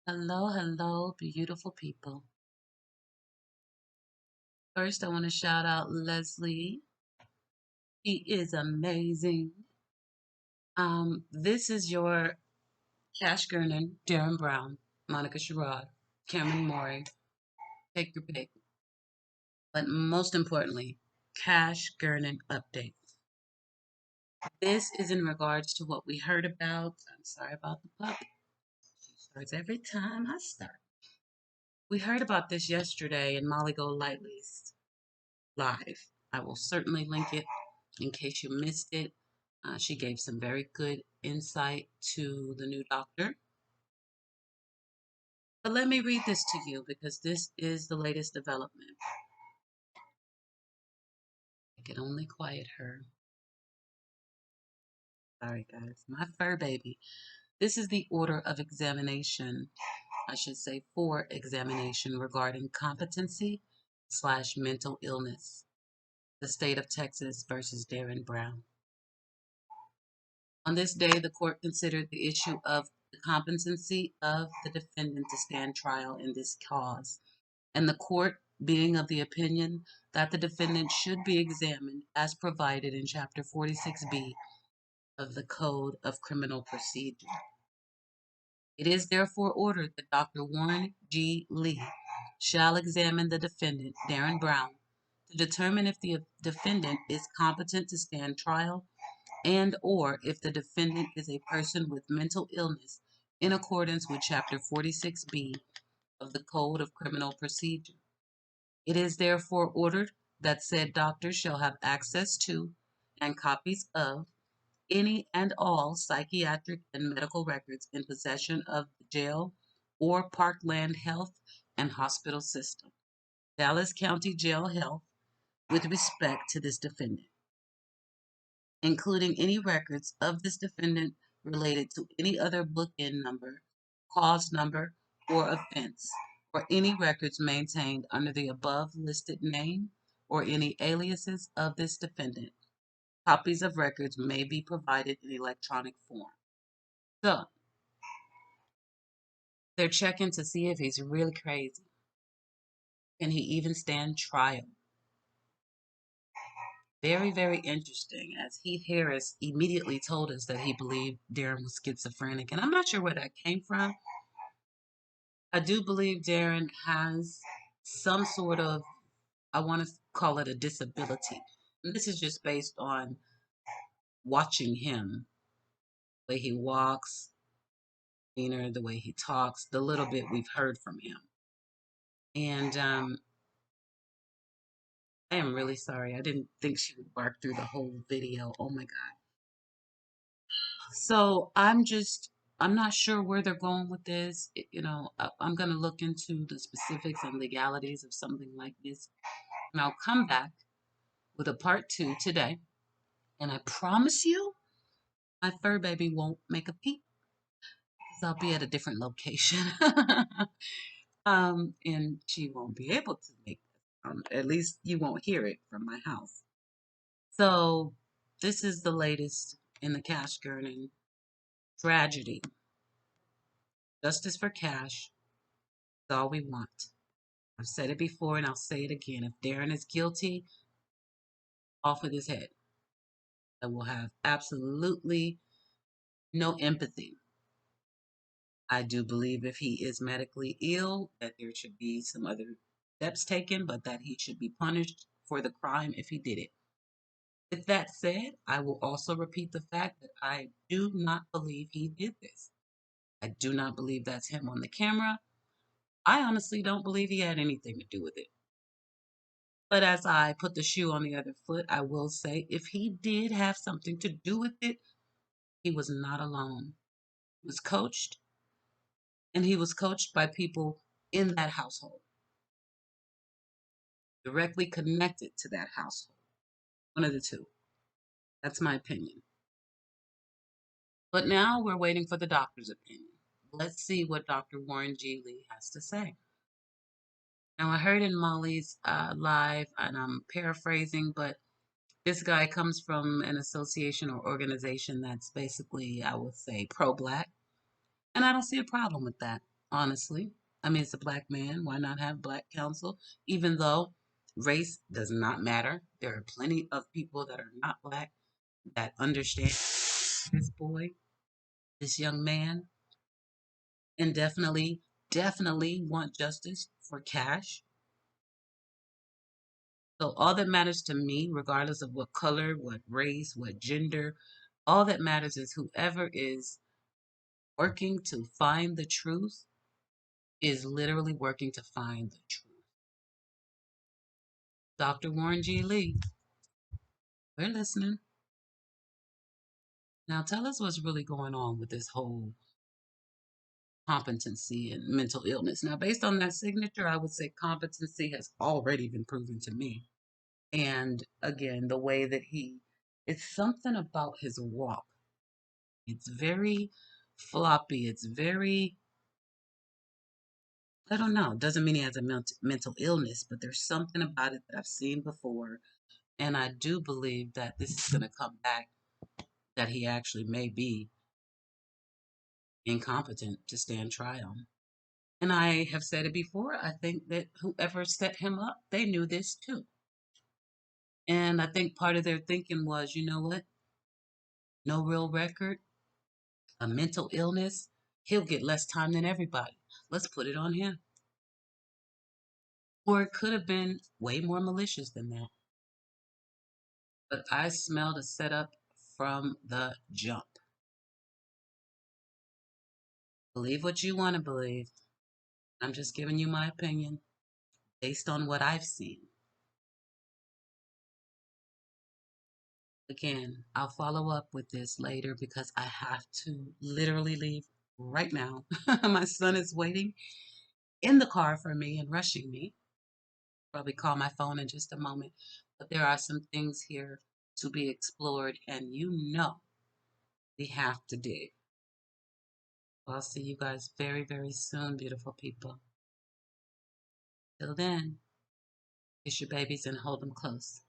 Hello, hello, beautiful people. First, I want to shout out Leslie. He is amazing. This is your Cash Gernon, Darren Brown, Monica Sherrod, Cameron Morey. Take your pick. But most importantly, Cash Gernon update. This is in regards to what we heard about. I'm sorry about the pup. She starts every time I start. We heard about this yesterday in Molly Golightly's live. I will certainly link it in case you missed it. She gave some very good insight to the new doctor. But let me read this to you because this is the latest development. I can only quiet her. Sorry, guys. My fur baby. This is the order of examination, I should say, for examination regarding competency slash mental illness. The state of Texas versus Darriynn Brown. On this day, the court considered the issue of the competency of the defendant to stand trial in this cause, and the court being of the opinion that the defendant should be examined as provided in Chapter 46B of the Code of Criminal Procedure. It is therefore ordered that Dr. Warren G. Lee shall examine the defendant, Darriynn Brown, to determine if the defendant is competent to stand trial and or if the defendant is a person with mental illness in accordance with Chapter 46B of the Code of Criminal Procedure. It is therefore ordered that said doctor shall have access to and copies of any and all psychiatric and medical records in possession of the jail or Parkland Health and Hospital System, Dallas County Jail Health, with respect to this defendant, including any records of this defendant related to any other bookend number, cause number, or offense, or any records maintained under the above listed name or any aliases of this defendant. Copies of records may be provided in electronic form. So, they're checking to see if he's really crazy. Can he even stand trial? Very, very interesting, as Heath Harris immediately told us that he believed Darriynn was schizophrenic. And I'm not sure where that came from. I do believe Darriynn has some sort of, I want to call it a disability. And this is just based on watching him, the way he walks, the way he talks, the little bit we've heard from him. And I am really sorry. I didn't think she would bark through the whole video. Oh my God. So I'm not sure where they're going with this. I'm going to look into the specifics and legalities of something like this. And I'll come back with a part two today. And I promise you, my fur baby won't make a peep because I'll be at a different location. And she won't be able to make it. At least you won't hear it from my house. So this is the latest in the Cash Gernon tragedy. Justice for Cash is all we want. I've said it before and I'll say it again. If Darriynn is guilty, off with his head. I will have absolutely no empathy. I do believe if he is medically ill, that there should be some other steps taken, but that he should be punished for the crime if he did it. With that said, I will also repeat the fact that I do not believe he did this. I do not believe that's him on the camera. I honestly don't believe he had anything to do with it. But as I put the shoe on the other foot, I will say if he did have something to do with it, he was not alone. He was coached, and he was coached by people in that household, directly connected to that household. One of the two. That's my opinion. But now we're waiting for the doctor's opinion. Let's see what Dr. Warren G. Lee has to say. Now, I heard in Molly's live, and I'm paraphrasing, but this guy comes from an association or organization that's basically, I would say, pro-black. And I don't see a problem with that. honestly. I mean, it's a black man. Why not have black counsel? Even though race does not matter, there are plenty of people that are not black that understand this boy, this young man, and definitely want justice for Cash. So all that matters to me, regardless of what color, what race, what gender, all that matters is whoever is working to find the truth is literally working to find the truth. Dr. Warren G. Lee, we're listening. Now tell us what's really going on with this whole competency and mental illness. Now, based on that signature, I would say competency has already been proven to me. And again, the way that it's something about his walk. It's very floppy. It's very, I don't know. Doesn't mean he has a mental illness, but there's something about it that I've seen before. And I do believe that this is going to come back, that he actually may be incompetent to stand trial. And I have said it before. I think that whoever set him up, they knew this too. And I think part of their thinking was, you know what? No real record, a mental illness. He'll get less time than everybody. Let's put it on him. Or it could have been way more malicious than that. But I smelled a setup from the jump. Believe what you want to believe. I'm just giving you my opinion based on what I've seen. Again, I'll follow up with this later because I have to literally leave right now. My son is waiting in the car for me and rushing me. Probably call my phone in just a moment. But there are some things here to be explored, and you know we have to dig. I'll see you guys very, very soon, beautiful people. Till then, kiss your babies and hold them close.